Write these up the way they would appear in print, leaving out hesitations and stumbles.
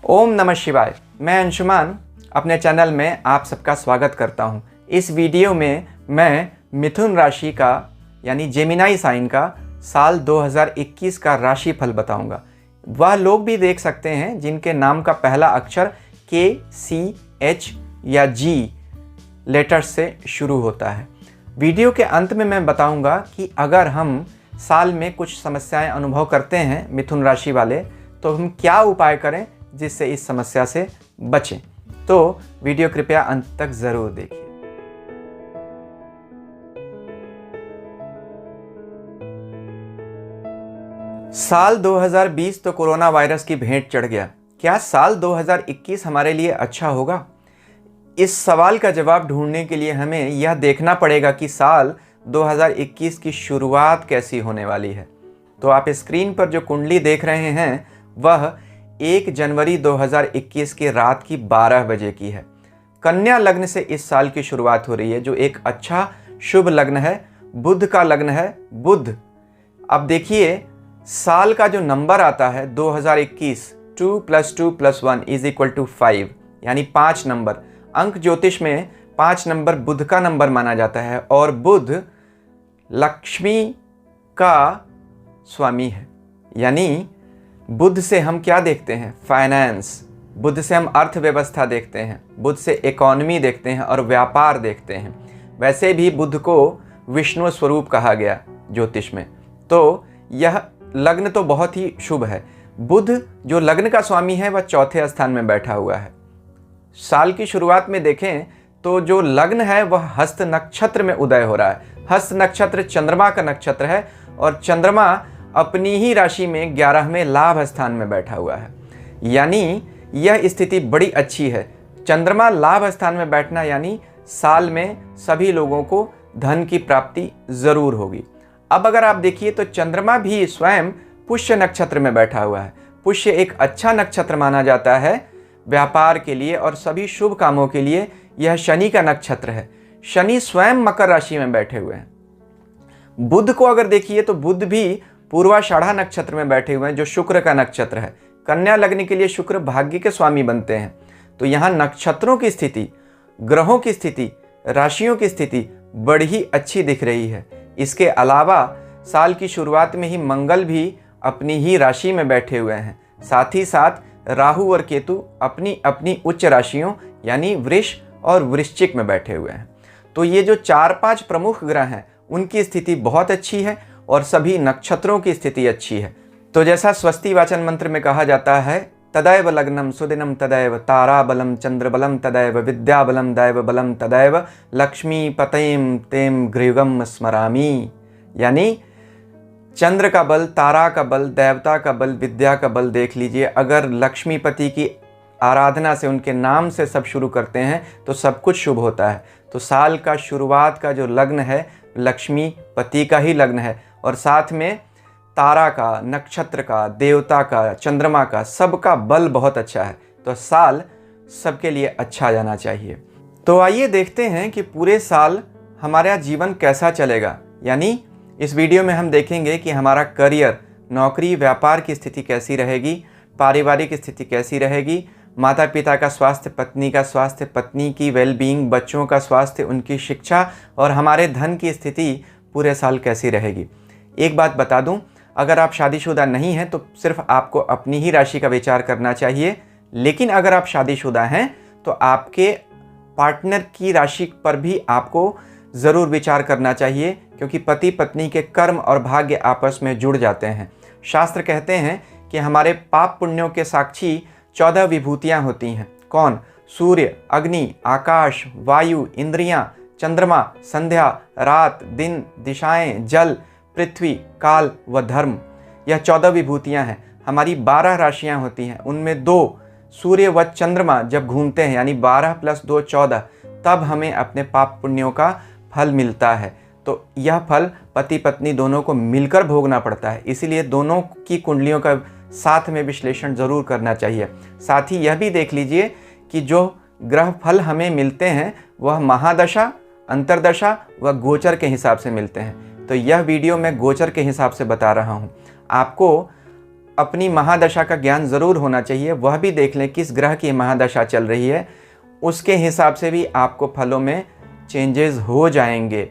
ओम नमः शिवाय। मैं अंशुमान अपने चैनल में आप सबका स्वागत करता हूं। इस वीडियो में मैं मिथुन राशि का यानी जेमिनी साइन का साल 2021 का राशिफल बताऊंगा। वह लोग भी देख सकते हैं जिनके नाम का पहला अक्षर के, सी, एच या जी लेटर्स से शुरू होता है। वीडियो के अंत में मैं बताऊंगा कि अगर हम साल में कुछ समस्याएं अनुभव करते हैं मिथुन राशि वाले, तो हम क्या उपाय करें जिससे इस समस्या से बचें। तो वीडियो कृपया अंत तक ज़रूर देखिए। साल 2020 तो कोरोना वायरस की भेंट चढ़ गया। क्या साल 2021 हमारे लिए अच्छा होगा? इस सवाल का जवाब ढूंढने के लिए हमें यह देखना पड़ेगा कि साल 2021 की शुरुआत कैसी होने वाली है। तो आप स्क्रीन पर जो कुंडली देख रहे हैं वह 1 जनवरी 2021 की रात की 12 बजे की है। कन्या लग्न से इस साल की शुरुआत हो रही है, जो एक अच्छा शुभ लग्न है, बुध का लग्न है। बुध, अब देखिए साल का जो नंबर आता है 2021, 2 + 2 + 1 = 5, यानी 5 नंबर। अंक ज्योतिष में 5 नंबर बुध का नंबर माना जाता है और बुध लक्ष्मी का स्वामी है। यानी बुध से हम क्या देखते हैं? फाइनेंस। बुध से हम अर्थव्यवस्था देखते हैं, बुध से इकोनॉमी देखते हैं और व्यापार देखते हैं। वैसे भी बुध को विष्णु स्वरूप कहा गया ज्योतिष में। तो यह लग्न तो बहुत ही शुभ है। बुध जो लग्न का स्वामी है वह चौथे स्थान में बैठा हुआ है। साल की शुरुआत में देखें तो जो लग्न है वह हस्त नक्षत्र में उदय हो रहा है। हस्त नक्षत्र चंद्रमा का नक्षत्र है और चंद्रमा अपनी ही राशि में 11वें लाभ स्थान में बैठा हुआ है। यानी यह स्थिति बड़ी अच्छी है। चंद्रमा लाभ स्थान में बैठना यानी साल में सभी लोगों को धन की प्राप्ति जरूर होगी। अब अगर आप देखिए तो चंद्रमा भी स्वयं पुष्य नक्षत्र में बैठा हुआ है। पुष्य एक अच्छा नक्षत्र माना जाता है व्यापार के लिए और सभी शुभ कामों के लिए। यह शनि का नक्षत्र है। शनि स्वयं मकर राशि में बैठे हुए हैं। बुध को अगर देखिए तो बुध भी पूर्वाषाढ़ा नक्षत्र में बैठे हुए हैं, जो शुक्र का नक्षत्र है। कन्या लग्न के लिए शुक्र भाग्य के स्वामी बनते हैं। तो यहाँ नक्षत्रों की स्थिति, ग्रहों की स्थिति, राशियों की स्थिति बड़ी ही अच्छी दिख रही है। इसके अलावा साल की शुरुआत में ही मंगल भी अपनी ही राशि में बैठे हुए हैं। साथ ही साथ राहु और केतु अपनी अपनी उच्च राशियों यानी वृष और वृश्चिक में बैठे हुए हैं। तो ये जो 4-5 प्रमुख ग्रह हैं उनकी स्थिति बहुत अच्छी है और सभी नक्षत्रों की स्थिति अच्छी है। तो जैसा स्वस्ति वाचन मंत्र में कहा जाता है, तदैव लग्नम सुदिनम तदैव तारा बलम चंद्र बलम तदैव विद्या बलम दैव बलम तदैव लक्ष्मी पतयम तेम गृहम स्मरामी। यानी चंद्र का बल, तारा का बल, देवता का बल, विद्या का बल देख लीजिए। अगर लक्ष्मीपति की आराधना से, उनके नाम से सब शुरू करते हैं तो सब कुछ शुभ होता है। तो साल का शुरुआत का जो लग्न है लक्ष्मी पति का ही लग्न है और साथ में तारा का, नक्षत्र का, देवता का, चंद्रमा का, सबका बल बहुत अच्छा है। तो साल सबके लिए अच्छा जाना चाहिए। तो आइए देखते हैं कि पूरे साल हमारा जीवन कैसा चलेगा। यानी इस वीडियो में हम देखेंगे कि हमारा करियर, नौकरी, व्यापार की स्थिति कैसी रहेगी, पारिवारिक स्थिति कैसी रहेगी, माता पिता का स्वास्थ्य, पत्नी का स्वास्थ्य, पत्नी की वेलबींग, बच्चों का स्वास्थ्य, उनकी शिक्षा और हमारे धन की स्थिति पूरे साल कैसी रहेगी। एक बात बता दूं, अगर आप शादीशुदा नहीं हैं तो सिर्फ आपको अपनी ही राशि का विचार करना चाहिए। लेकिन अगर आप शादीशुदा हैं तो आपके पार्टनर की राशि पर भी आपको ज़रूर विचार करना चाहिए, क्योंकि पति पत्नी के कर्म और भाग्य आपस में जुड़ जाते हैं। शास्त्र कहते हैं कि हमारे पाप पुण्यों के साक्षी 14 विभूतियाँ होती हैं। कौन? सूर्य, अग्नि, आकाश, वायु, इंद्रियां, चंद्रमा, संध्या, रात, दिन, दिशाएं, जल, पृथ्वी, काल व धर्म। यह 14 विभूतियां हैं। हमारी 12 राशियां होती हैं, उनमें 2 सूर्य व चंद्रमा जब घूमते हैं यानी 12 + 2 14, तब हमें अपने पाप पुण्यों का फल मिलता है। तो यह फल पति पत्नी दोनों को मिलकर भोगना पड़ता है। इसीलिए दोनों की कुंडलियों का साथ में विश्लेषण जरूर करना चाहिए। साथ ही यह भी देख लीजिए कि जो ग्रह फल हमें मिलते हैं वह महादशा, अंतरदशा व गोचर के हिसाब से मिलते हैं। तो यह वीडियो मैं गोचर के हिसाब से बता रहा हूँ। आपको अपनी महादशा का ज्ञान ज़रूर होना चाहिए, वह भी देख लें किस ग्रह की महादशा चल रही है, उसके हिसाब से भी आपको फलों में चेंजेस हो जाएंगे।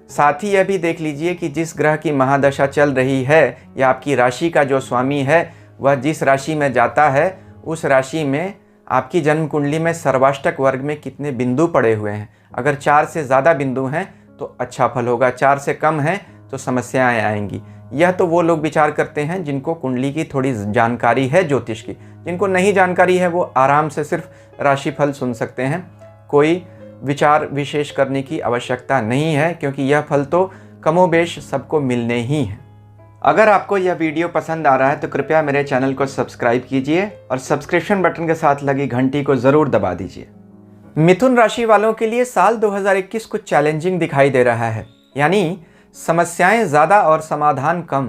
साथ ही यह भी देख लीजिए कि जिस ग्रह की महादशा चल रही है या आपकी राशि का जो स्वामी है वह जिस राशि में जाता है, उस राशि में आपकी जन्म कुंडली में सर्वाष्टक वर्ग में कितने बिंदु पड़े हुए हैं। अगर 4 से ज़्यादा बिंदु हैं तो अच्छा फल होगा, 4 से कम हैं तो समस्याएं आएंगी। यह तो वो लोग विचार करते हैं जिनको कुंडली की थोड़ी जानकारी है ज्योतिष की। जिनको नहीं जानकारी है वो आराम से सिर्फ राशिफल सुन सकते हैं, कोई विचार विशेष करने की आवश्यकता नहीं है, क्योंकि यह फल तो कमोबेश सबको मिलने ही हैं। अगर आपको यह वीडियो पसंद आ रहा है तो कृपया मेरे चैनल को सब्सक्राइब कीजिए और सब्सक्रिप्शन बटन के साथ लगी घंटी को ज़रूर दबा दीजिए। मिथुन राशि वालों के लिए साल 2021 कुछ चैलेंजिंग दिखाई दे रहा है, यानी समस्याएं ज़्यादा और समाधान कम।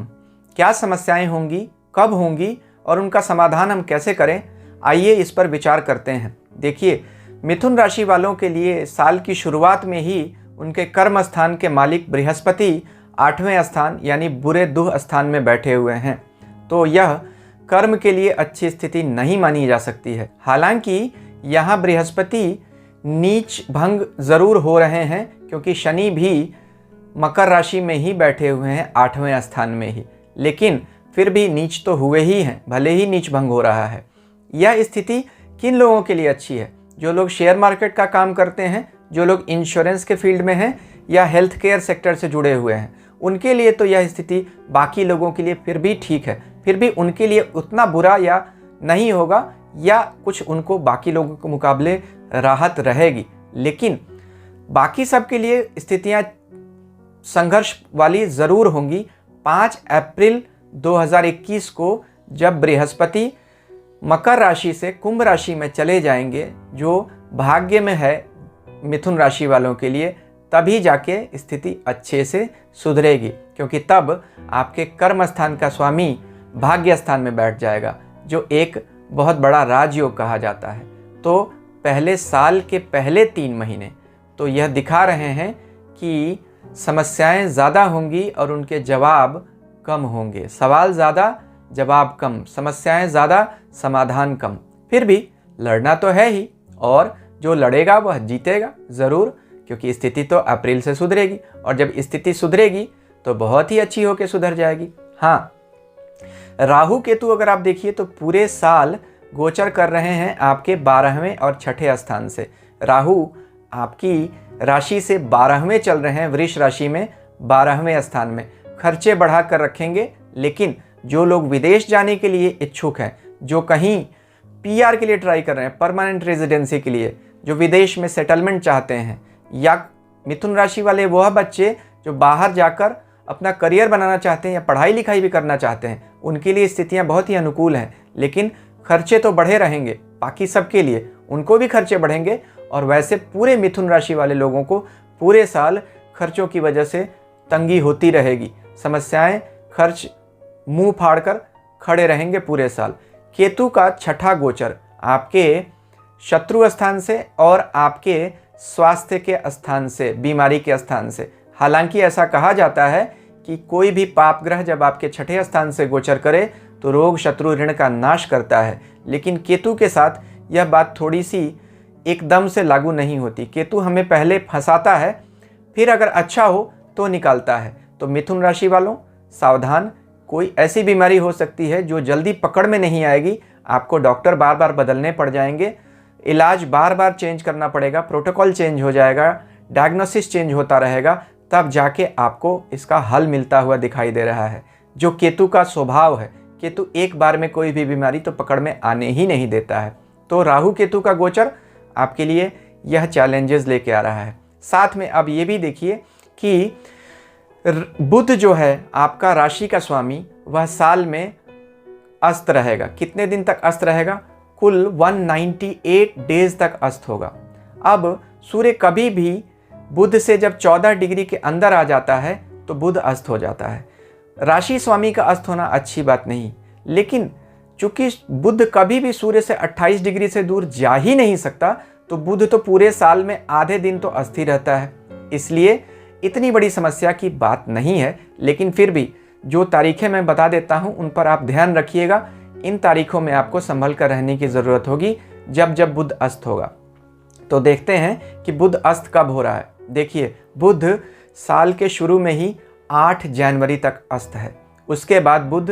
क्या समस्याएं होंगी, कब होंगी और उनका समाधान हम कैसे करें, आइए इस पर विचार करते हैं। देखिए, मिथुन राशि वालों के लिए साल की शुरुआत में ही उनके कर्म स्थान के मालिक बृहस्पति 8वें स्थान यानी बुरे दुह स्थान में बैठे हुए हैं, तो यह कर्म के लिए अच्छी स्थिति नहीं मानी जा सकती है। हालांकि यहाँ बृहस्पति नीच भंग ज़रूर हो रहे हैं, क्योंकि शनि भी मकर राशि में ही बैठे हुए हैं 8वें स्थान में ही, लेकिन फिर भी नीच तो हुए ही हैं, भले ही नीच भंग हो रहा है। यह स्थिति किन लोगों के लिए अच्छी है? जो लोग शेयर मार्केट का काम करते हैं, जो लोग इंश्योरेंस के फील्ड में हैं या हेल्थ केयर सेक्टर से जुड़े हुए हैं, उनके लिए तो यह स्थिति बाकी लोगों के लिए फिर भी ठीक है। फिर भी उनके लिए उतना बुरा या नहीं होगा, या कुछ उनको बाकी लोगों के मुकाबले राहत रहेगी, लेकिन बाकी सब के लिए स्थितियां संघर्ष वाली ज़रूर होंगी। 5 अप्रैल 2021 को जब बृहस्पति मकर राशि से कुंभ राशि में चले जाएंगे, जो भाग्य में है मिथुन राशि वालों के लिए, तभी जाके स्थिति अच्छे से सुधरेगी, क्योंकि तब आपके कर्म स्थान का स्वामी भाग्य स्थान में बैठ जाएगा, जो एक बहुत बड़ा राजयोग कहा जाता है। तो पहले साल के पहले 3 महीने तो यह दिखा रहे हैं कि समस्याएं ज़्यादा होंगी और उनके जवाब कम होंगे। सवाल ज़्यादा, जवाब कम, समस्याएं ज़्यादा, समाधान कम। फिर भी लड़ना तो है ही, और जो लड़ेगा वह जीतेगा ज़रूर, क्योंकि स्थिति तो अप्रैल से सुधरेगी, और जब स्थिति सुधरेगी तो बहुत ही अच्छी होकर सुधर जाएगी। हाँ, राहु केतु अगर आप देखिए तो पूरे साल गोचर कर रहे हैं आपके 12वें और 6ठे स्थान से। राहु आपकी राशि से 12वें चल रहे हैं, वृष राशि में 12वें स्थान में। खर्चे बढ़ा कर रखेंगे, लेकिन जो लोग विदेश जाने के लिए इच्छुक हैं, जो कहीं पीआर के लिए ट्राई कर रहे हैं, परमानेंट रेजिडेंसी के लिए, जो विदेश में सेटलमेंट चाहते हैं, या मिथुन राशि वाले वह बच्चे जो बाहर जाकर अपना करियर बनाना चाहते हैं या पढ़ाई लिखाई भी करना चाहते हैं, उनके लिए स्थितियां बहुत ही अनुकूल हैं। लेकिन खर्चे तो बढ़े रहेंगे, बाकी सबके लिए उनको भी खर्चे बढ़ेंगे, और वैसे पूरे मिथुन राशि वाले लोगों को पूरे साल खर्चों की वजह से तंगी होती रहेगी। समस्याएं, खर्च मुंह फाड़कर खड़े रहेंगे पूरे साल। केतु का 6ठा गोचर आपके शत्रु स्थान से और आपके स्वास्थ्य के स्थान से, बीमारी के स्थान से। हालांकि ऐसा कहा जाता है कि कोई भी पाप ग्रह जब आपके 6ठे स्थान से गोचर करे तो रोग, शत्रु, ऋण का नाश करता है, लेकिन केतु के साथ यह बात थोड़ी सी एकदम से लागू नहीं होती। केतु हमें पहले फंसाता है, फिर अगर अच्छा हो तो निकालता है। तो मिथुन राशि वालों सावधान, कोई ऐसी बीमारी हो सकती है जो जल्दी पकड़ में नहीं आएगी, आपको डॉक्टर बार बार बदलने पड़ जाएंगे, इलाज बार बार चेंज करना पड़ेगा, प्रोटोकॉल चेंज हो जाएगा, डायग्नोसिस चेंज होता रहेगा, तब जाके आपको इसका हल मिलता हुआ दिखाई दे रहा है, जो केतु का स्वभाव है। केतु एक बार में कोई भी बीमारी तो पकड़ में आने ही नहीं देता है। तो राहु केतु का गोचर आपके लिए यह चैलेंजेस लेके आ रहा है। साथ में अब ये भी देखिए कि बुध जो है आपका राशि का स्वामी, वह साल में अस्त रहेगा। कितने दिन तक अस्त रहेगा? कुल 198 डेज तक अस्त होगा। अब सूर्य कभी भी बुध से जब 14 डिग्री के अंदर आ जाता है तो बुध अस्त हो जाता है। राशि स्वामी का अस्त होना अच्छी बात नहीं, लेकिन चूंकि बुध कभी भी सूर्य से 28 डिग्री से दूर जा ही नहीं सकता, तो बुध तो पूरे साल में आधे दिन तो अस्थिर रहता है, इसलिए इतनी बड़ी समस्या की बात नहीं है। लेकिन फिर भी जो तारीखें मैं बता देता हूँ उन पर आप ध्यान रखिएगा। इन तारीखों में आपको संभल कर रहने की ज़रूरत होगी जब जब बुध अस्त होगा। तो देखते हैं कि बुध अस्त कब हो रहा है। देखिए, बुध साल के शुरू में ही 8 जनवरी तक अस्त है। उसके बाद बुध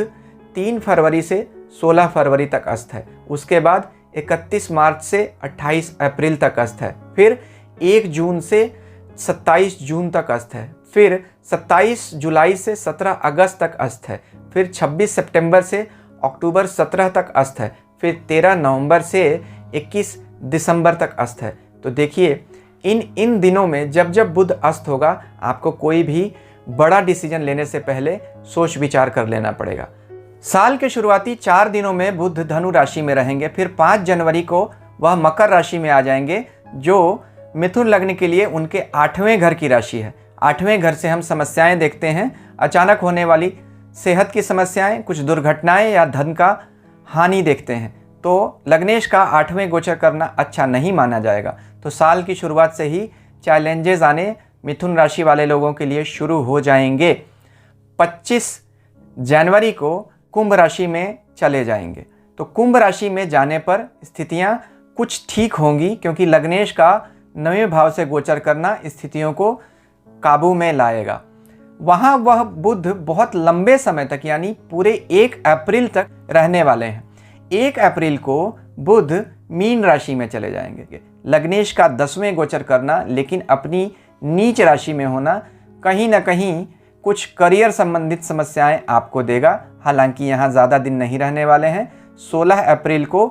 3 फरवरी से 16 फरवरी तक अस्त है। उसके बाद 31 मार्च से 28 अप्रैल तक अस्त है। फिर 1 जून से 27 जून तक अस्त है। फिर 27 जुलाई से 17 अगस्त तक अस्त है। फिर 26 सितंबर से अक्टूबर 17 तक अस्त है। फिर 13 नवंबर से 21 दिसंबर तक अस्त है। तो देखिए, इन दिनों में जब जब बुध अस्त होगा, आपको कोई भी बड़ा डिसीजन लेने से पहले सोच विचार कर लेना पड़ेगा। साल के शुरुआती 4 दिनों में बुध धनु राशि में रहेंगे। फिर 5 जनवरी को वह मकर राशि में आ जाएंगे, जो मिथुन लग्न के लिए उनके 8वें घर की राशि है। 8वें घर से हम समस्याएं देखते हैं, अचानक होने वाली सेहत की समस्याएं, कुछ दुर्घटनाएं या धन का हानि देखते हैं। तो लग्नेश का 8वें गोचर करना अच्छा नहीं माना जाएगा। तो साल की शुरुआत से ही चैलेंजेस आने मिथुन राशि वाले लोगों के लिए शुरू हो जाएंगे। 25 जनवरी को कुंभ राशि में चले जाएंगे। तो कुंभ राशि में जाने पर स्थितियां कुछ ठीक होंगी, क्योंकि लग्नेश का 9वें भाव से गोचर करना स्थितियों को काबू में लाएगा। वहाँ वह बुध बहुत लंबे समय तक, यानी पूरे 1 अप्रैल तक रहने वाले हैं। 1 अप्रैल को बुध मीन राशि में चले जाएंगे। लग्नेश का 10वें गोचर करना, लेकिन अपनी नीच राशि में होना, कहीं ना कहीं कुछ करियर संबंधित समस्याएं आपको देगा। हालांकि यहाँ ज़्यादा दिन नहीं रहने वाले हैं। 16 अप्रैल को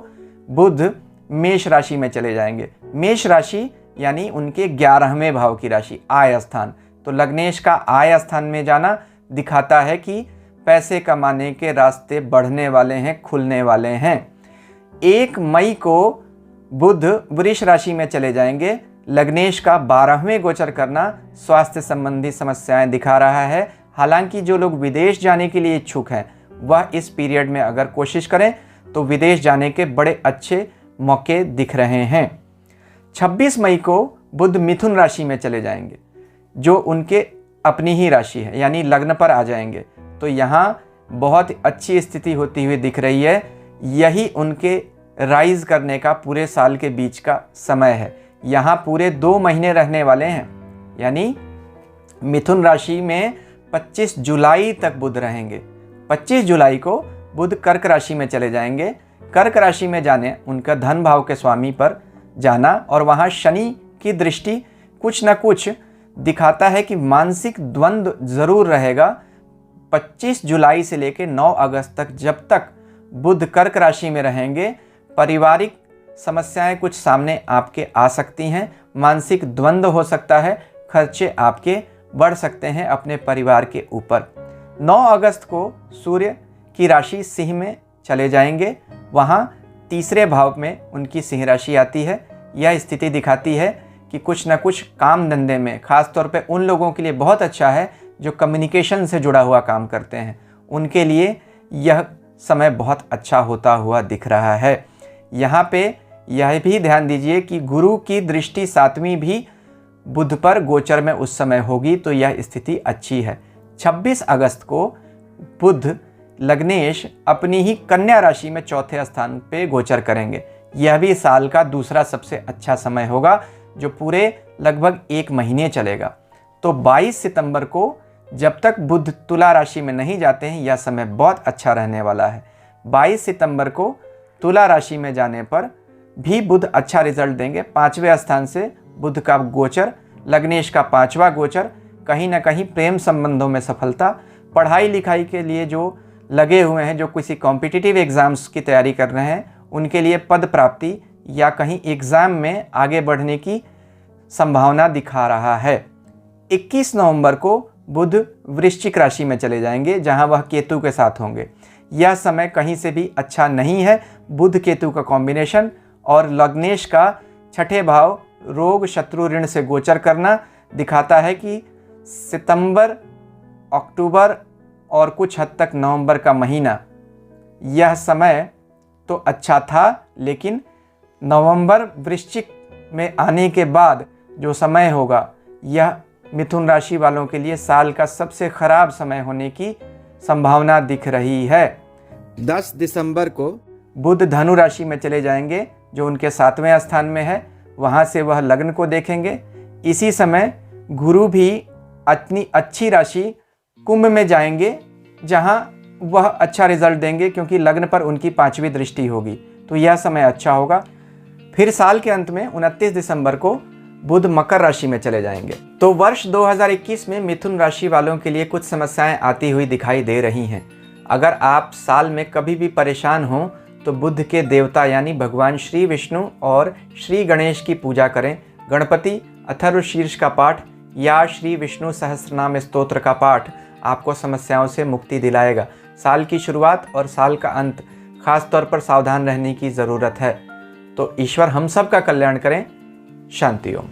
बुध मेष राशि में चले जाएंगे। मेष राशि यानी उनके 11वें भाव की राशि, आय स्थान। तो लग्नेश का आय स्थान में जाना दिखाता है कि पैसे कमाने के रास्ते बढ़ने वाले हैं, खुलने वाले हैं। 1 मई को बुध वृष राशि में चले जाएंगे। लग्नेश का 12वें गोचर करना स्वास्थ्य संबंधी समस्याएं दिखा रहा है। हालांकि जो लोग विदेश जाने के लिए इच्छुक हैं, वह इस पीरियड में अगर कोशिश करें तो विदेश जाने के बड़े अच्छे मौके दिख रहे हैं। 26 मई को बुध मिथुन राशि में चले जाएंगे, जो उनके अपनी ही राशि है, यानी लग्न पर आ जाएंगे। तो यहाँ बहुत अच्छी स्थिति होती हुई दिख रही है। यही उनके राइज करने का पूरे साल के बीच का समय है। यहाँ पूरे 2 महीने रहने वाले हैं, यानी मिथुन राशि में 25 जुलाई तक बुध रहेंगे। 25 जुलाई को बुध कर्क राशि में चले जाएंगे। कर्क राशि में जाने, उनका धन भाव के स्वामी पर जाना और वहाँ शनि की दृष्टि कुछ न कुछ दिखाता है कि मानसिक द्वंद्व ज़रूर रहेगा। 25 जुलाई से लेकर 9 अगस्त तक, जब तक बुध कर्क राशि में रहेंगे, पारिवारिक समस्याएं कुछ सामने आपके आ सकती हैं। मानसिक द्वंद्व हो सकता है, खर्चे आपके बढ़ सकते हैं अपने परिवार के ऊपर। 9 अगस्त को सूर्य की राशि सिंह में चले जाएंगे। वहाँ 3रे भाव में उनकी सिंह राशि आती है। यह स्थिति दिखाती है कि कुछ न कुछ काम धंधे में, खास तौर पे उन लोगों के लिए बहुत अच्छा है जो कम्युनिकेशन से जुड़ा हुआ काम करते हैं। उनके लिए यह समय बहुत अच्छा होता हुआ दिख रहा है। यहाँ पे यह भी ध्यान दीजिए कि गुरु की दृष्टि 7वीं भी बुध पर गोचर में उस समय होगी, तो यह स्थिति अच्छी है। 26 अगस्त को बुध लग्नेश अपनी ही कन्या राशि में 4थे स्थान पे गोचर करेंगे। यह भी साल का दूसरा सबसे अच्छा समय होगा, जो पूरे लगभग 1 महीने चलेगा। तो 22 सितंबर को जब तक बुध तुला राशि में नहीं जाते हैं, यह समय बहुत अच्छा रहने वाला है। 22 सितंबर को तुला राशि में जाने पर भी बुध अच्छा रिजल्ट देंगे। 5वें स्थान से बुध का गोचर, लग्नेश का 5वां गोचर, कहीं ना कहीं प्रेम संबंधों में सफलता, पढ़ाई लिखाई के लिए जो लगे हुए हैं, जो किसी कॉम्पिटिटिव एग्ज़ाम्स की तैयारी कर रहे हैं, उनके लिए पद प्राप्ति या कहीं एग्ज़ाम में आगे बढ़ने की संभावना दिखा रहा है। 21 नवंबर को बुध वृश्चिक राशि में चले जाएंगे, जहां वह केतु के साथ होंगे। यह समय कहीं से भी अच्छा नहीं है। बुध केतु का कॉम्बिनेशन और लग्नेश का 6ठे भाव रोग शत्रु ऋण से गोचर करना दिखाता है कि सितंबर, अक्टूबर और कुछ हद तक नवंबर का महीना, यह समय तो अच्छा था, लेकिन नवंबर वृश्चिक में आने के बाद जो समय होगा, यह मिथुन राशि वालों के लिए साल का सबसे खराब समय होने की संभावना दिख रही है। 10 दिसंबर को बुध धनु राशि में चले जाएंगे, जो उनके 7वें स्थान में है। वहाँ से वह लग्न को देखेंगे। इसी समय गुरु भी अपनी अच्छी राशि कुंभ में जाएंगे, जहाँ वह अच्छा रिजल्ट देंगे, क्योंकि लग्न पर उनकी 5वीं दृष्टि होगी। तो यह समय अच्छा होगा। फिर साल के अंत में 29 दिसंबर को बुध मकर राशि में चले जाएंगे। तो वर्ष 2021 में मिथुन राशि वालों के लिए कुछ समस्याएं आती हुई दिखाई दे रही हैं। अगर आप साल में कभी भी परेशान हों तो बुध के देवता यानी भगवान श्री विष्णु और श्री गणेश की पूजा करें। गणपति अथर्वशीर्ष का पाठ या श्री विष्णु सहस्रनाम स्तोत्र का पाठ आपको समस्याओं से मुक्ति दिलाएगा। साल की शुरुआत और साल का अंत खास तौर पर सावधान रहने की ज़रूरत है। तो ईश्वर हम सब का कल्याण करें। शांति ओम।